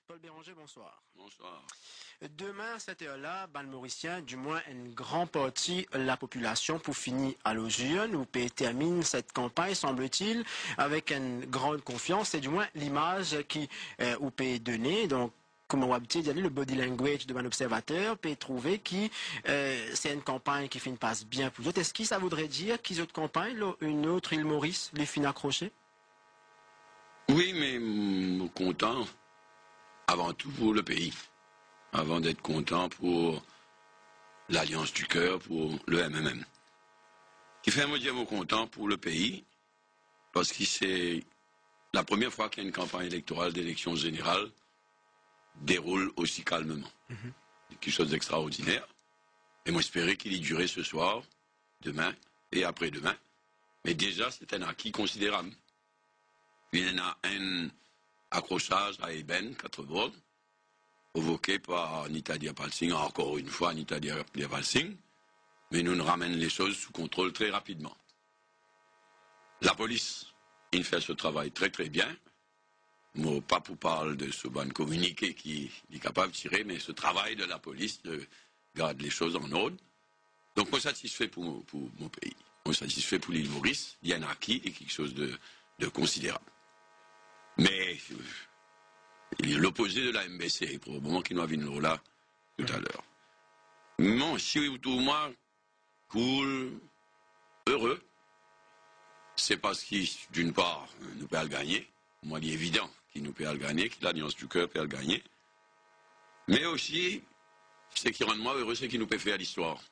Paul Béranger, bonsoir. Bonsoir. Demain, à cette heure-là, ban Mauricien, du moins une grande partie de la population, pour finir à l'Augion, où termine cette campagne, semble-t-il, avec une grande confiance, c'est du moins l'image qui ou peut donner. Donc, comme on va dire, le body language de un observateur peut trouver que c'est une campagne qui passe bien pour d'autres. Est-ce que ça voudrait dire qu'ils autres campagnes, une autre île Maurice, les fin accrochés? Oui, mais content avant tout pour le pays. Avant d'être content pour l'Alliance du Cœur, pour le MMM. Qui fait me dire content pour le pays, parce que c'est la première fois qu'il y a une campagne électorale d'élection générale déroule aussi calmement. C'est quelque chose d'extraordinaire. Et moi, j'espérais qu'il y durait ce soir, demain et après-demain. Mais déjà, c'est un acquis considérable. Il y en a un accrochage à Eben, 4 volts, provoqué par Nitadia Palsing, encore une fois Nitadia Palsing, mais nous ramène les choses sous contrôle très rapidement. La police, il fait ce travail très très bien. Moi, pas pour parler de ce bon communiqué qui est capable de tirer, mais ce travail de la police garde les choses en ordre. Donc, moi, satisfait pour mon pays. Moi, satisfait pour l'île Maurice. Il y a un acquis et quelque chose de considérable. Mais il est l'opposé de la MBC, probablement qu'il nous a vu là tout à l'heure. Mon si tout moi, cool, heureux, c'est parce qu'il, d'une part, nous peut le gagner. Moi, il est évident qu'il nous peut le gagner, que l'Alliance du Cœur peut le gagner. Mais aussi, ce qui rend moi heureux, c'est qu'il nous peut faire l'histoire.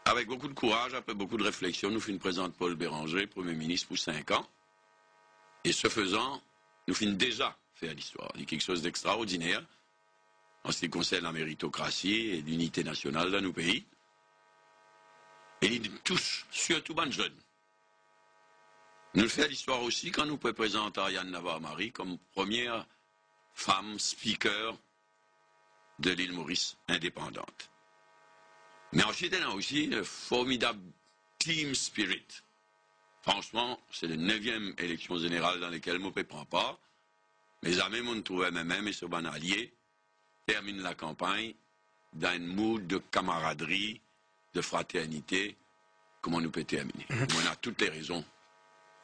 Avec beaucoup de courage, après beaucoup de réflexion, nous faisons présenter Paul Béranger, Premier ministre pour 5 ans. Et ce faisant, nous finissons déjà faire l'histoire. Il y a quelque chose d'extraordinaire en ce qui concerne la méritocratie et l'unité nationale dans nos pays. Et il touche surtout les jeunes. Nous faisons l'histoire aussi quand nous pouvons présenter Ariane Navarre-Marie comme première femme speaker de l'île Maurice indépendante. Mais ensuite, elle a aussi le formidable team spirit. Franchement, c'est la 9e élection générale dans laquelle je ne prends pas. Mes amis m'ont trouvé même et ce bon allié termine la campagne dans un mood de camaraderie, de fraternité, comment nous peut terminer. On a toutes les raisons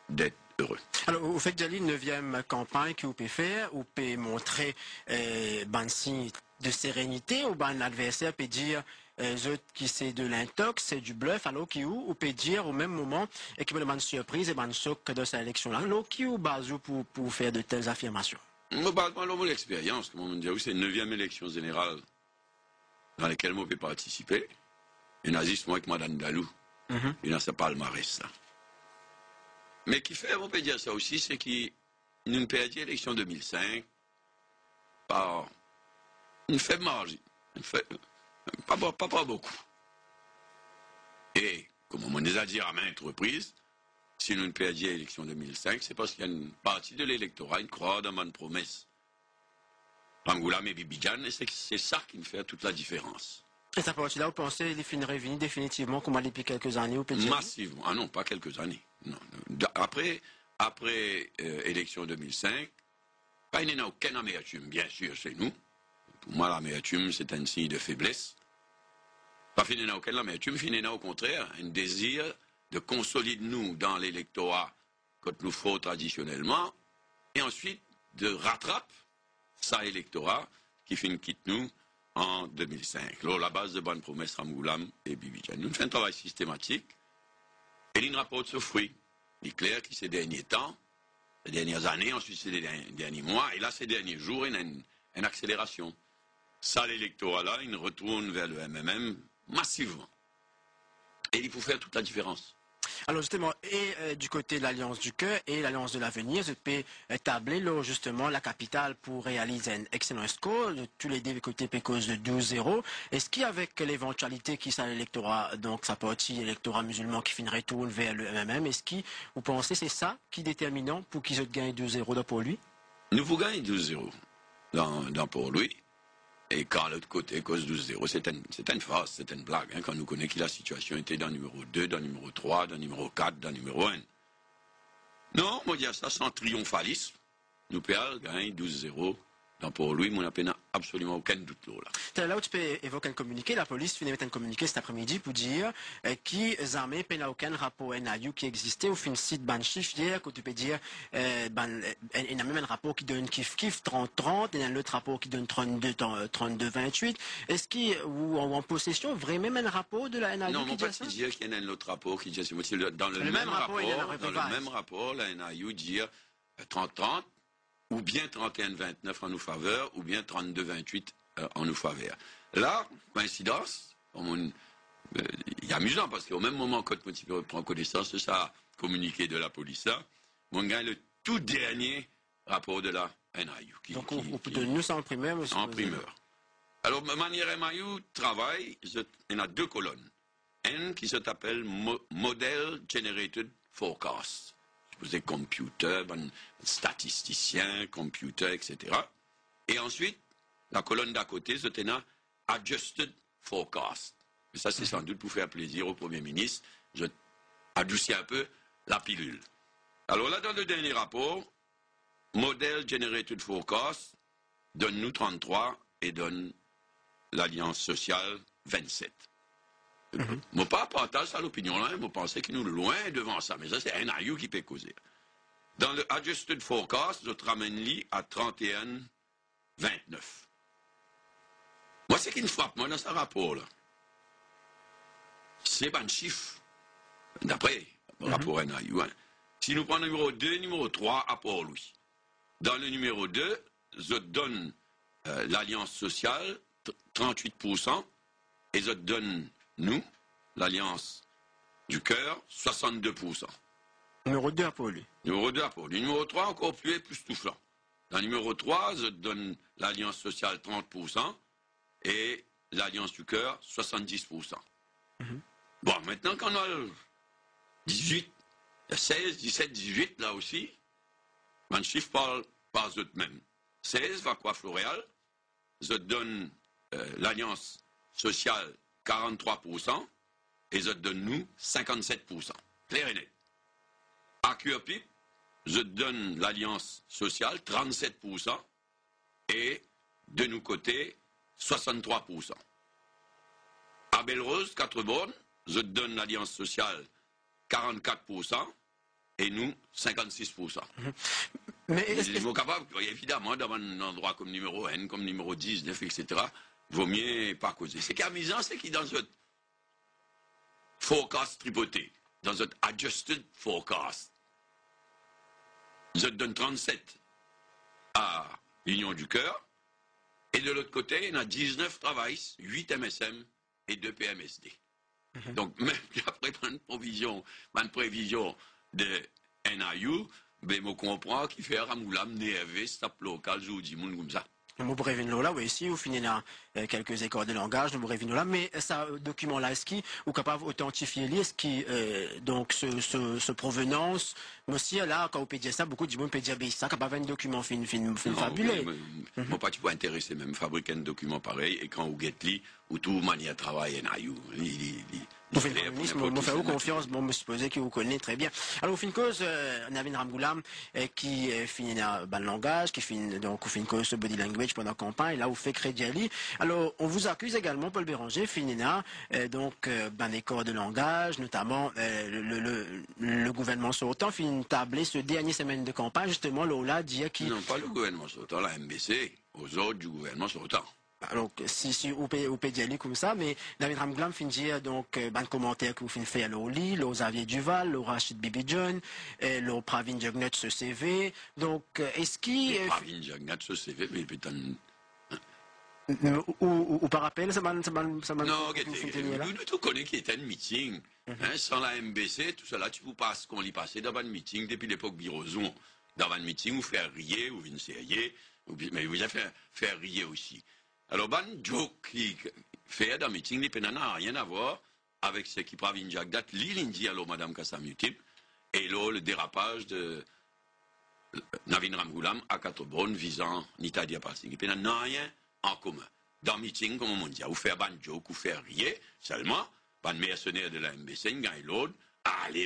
d'être heureux. Alors, au fait que j'ai une 9e campagne que vous pouvez faire, vous pouvez montrer un signe de sérénité, ou un adversaire peut dire qui c'est de l'intox, c'est du bluff, alors qui ou peut dire au même moment et qui me demande surprise et ben choc de cette élection-là, alors qui ou base pour faire de telles affirmations. Je parle pas de mon expérience, comme on me dit, c'est une 9e élection générale dans laquelle je peux participer. Il y a juste moi avec Madame Dalou. Il y a ce palmarès là. Mais qui fait, on peut dire ça aussi, c'est qu'il nous a perdu l'élection 2005 par une faible marge. Pas beaucoup. Et, comme on nous a dit à maintes reprises, si nous avons perdu l'élection 2005, c'est parce qu'il y a une partie de l'électorat qui croit dans une promesse. Rangoulam et Bibidjan, et c'est ça qui nous fait toute la différence. Et cette partie-là, vous pensez qu'il finirait venir définitivement, comme depuis quelques années, ou peut-être? Massivement. Ah non, pas quelques années. Non. Après élection 2005, il n'y a aucune amertume, bien sûr, chez nous. Pour moi, l'amertume, c'est un signe de faiblesse. Pas qu'il n'y a aucune amertume, il y a au contraire un désir de consolider nous dans l'électorat que nous faisons traditionnellement, et ensuite de rattraper ça électorat qui quitte nous en 2005. Alors, la base de bonnes promesses, Ramgoulam et Bibidjan. Nous faisons un travail systématique et il rapporte ce fruit. Il est clair que ces derniers temps, ces dernières années, ensuite ces derniers mois, et là ces derniers jours, il y a une accélération. Ça, l'électorat-là, il retourne vers le MMM massivement. Et il faut faire toute la différence. Alors justement, et du côté de l'Alliance du Cœur et l'Alliance de l'Avenir, je peux tabler là, justement la capitale pour réaliser un excellent score, de tous les deux côtés pécose de 12-0. Est-ce qu'avec l'éventualité qui ça l'électorat, donc sa partie électorat musulman qui finirait tourne vers le MMM, est-ce que vous pensez c'est ça qui est déterminant pour qu'ils gagnent 2-0 pour lui? Nous vous gagnons 2-0 dans pour lui. Et quand l'autre côté cause 12-0, c'est une farce, c'est une blague. Hein, quand nous connaissons que la situation était dans le numéro 2, dans le numéro 3, dans le numéro 4, dans le numéro 1. Non, moi, je dis ça sans triomphalisme. nous perdons, gagne 12-0. Donc pour lui, mon n'a absolument aucun doute là. Là où tu peux évoquer un communiqué, la police finit un communiqué cet après-midi pour dire qu'ils armés n'a aucun rapport NIU qui existait au fin site ban chiffre hier, que tu peux dire il y a même un rapport qui donne kiff 30-30, il y a un autre rapport qui donne 32-28. Est-ce qu'il ou en possession vraiment même un rapport de la NIU non, qui dit ça? Non, pas dire qu'il y a un autre rapport qui dit dans le même rapport, la NIU dit 30-30. Ou bien 31-29 en nous faveur, ou bien 32-28 en nous faveur. Là, coïncidence, il est amusant, parce qu'au même moment, quand tu prends connaissance de ça, communiqué de la police, là, on gagne le tout dernier rapport de la NIU. Donc, on peut donner ça en primeur, monsieur? En primeur. Alors, ma manière NIU travaille, il y a deux colonnes. Une qui s'appelle Model Generated Forecast. Des computers, statisticiens, computers, etc. Et ensuite, la colonne d'à côté, c'est un Adjusted Forecast. Et ça, c'est sans doute pour faire plaisir au Premier ministre. Je adoucis un peu la pilule. Alors là, dans le dernier rapport, Model Generated Forecast donne nous 33 et donne l'Alliance sociale 27. Je ne pas partage ça l'opinion là, je pensais que nous loin devant ça, mais ça c'est un NIU qui peut causer. Dans le Adjusted Forecast, je ramène lui à 31-29. Moi, c'est qui me frappe, moi, dans ce rapport là, c'est pas un chiffre, d'après le rapport NIU. Hein. Si nous prenons numéro 2, numéro 3, apport lui. Dans le numéro 2, je donne l'Alliance sociale 38%, et je donne nous, l'Alliance du cœur, 62%. Numéro 2 pour lui. Numéro 2 pour lui. Numéro 3, encore plus toufflant. Dans le numéro 3, je donne l'Alliance sociale 30% et l'Alliance du cœur 70%. Bon, maintenant qu'on a 18, 16, 17, 18, là aussi, mon chiffre parle par eux-mêmes. 16 va quoi, Floréal? Je donne l'Alliance sociale 43% et je donne nous 57%. Clair et net. À QAPIP, je donne l'Alliance sociale 37% et de nous côté 63%. À Belle-Rose, 4 bornes, je donne l'Alliance sociale 44% et nous 56%. Mais ils sont capables, évidemment, dans un endroit comme numéro N, comme numéro 19, etc., vaut mieux pas causer. Ce qui est amusant, c'est qu'il dans notre forecast tripoté, dans notre adjusted forecast, je donne 37 à l'Union du Cœur, et de l'autre côté, il y en a 19 travails, 8 MSM et 2 PMSD. Donc, même après une prévision de NIU, ben, je comprends qu'il fait un moulin nerveux, c'est local, je vous dis, comme ça. Nous brevons là, oui, ici, vous finissez là quelques écoles de langage, nous brevons là, mais ça, document-là, est-ce qu'il est capable d'authentifier, est-ce qu'il, donc, ce provenance, mais aussi, là, quand vous peut dire ça, beaucoup de gens peuvent dire, ben, ça, capable un document fabuleux. Moi, pas, tu peux intéresser même, fabriquer un document pareil, et quand vous guettez, ou tout manière travail, Vous faites le ministre, vous faites confiance, bon, me supposez que vous connaissez très bien. Alors, au fin de cause, Navin Ramgoulam, qui finit dans le langage, qui finit, donc, au fin de cause, ce body language pendant la campagne, là, vous faites crédit à lui. Alors, on vous accuse également, Paul Béranger, finina, donc, les corps de langage, notamment, le gouvernement sortant, finit tablé ce dernier semaine de campagne, justement, là, dit qui. Non, pas le gouvernement sortant, la MBC, aux autres du gouvernement sortant. Alors, si vous pouvez dire comme ça, mais David Ramglam finit dire, donc, commentaire que vous finissez faire à Oli, le Xavier Duval, le Rachid Bibi John, le Pravin Jagnat ce CV. Donc, est-ce qu'il. Pravin Jagnat ce CV, mais peut-être. Ou par rappel, ça m'a. Non, nous tout connaissons qu'il était un meeting. Sans la MBC, tout cela, tu vous passes qu'on l'y passait dans un meeting depuis l'époque Birozon. Dans un meeting, vous faire rier, ou une série, mais vous avez fait rier aussi. Alors, ban joke qui fait dans le meeting, il n'a rien à voir avec ce qui Pravin Jagnat, l'Indi, alors Madame Kassamutip, et là, le dérapage de Navin Ramgoulam à 4 bornes visant Nitadia Passing. Il n'a rien en commun. Dans le meeting, comme on dit, vous faire ban joke, vous faire rier, seulement, ban mercenaire de la MBC, il gagne l'autre, allez,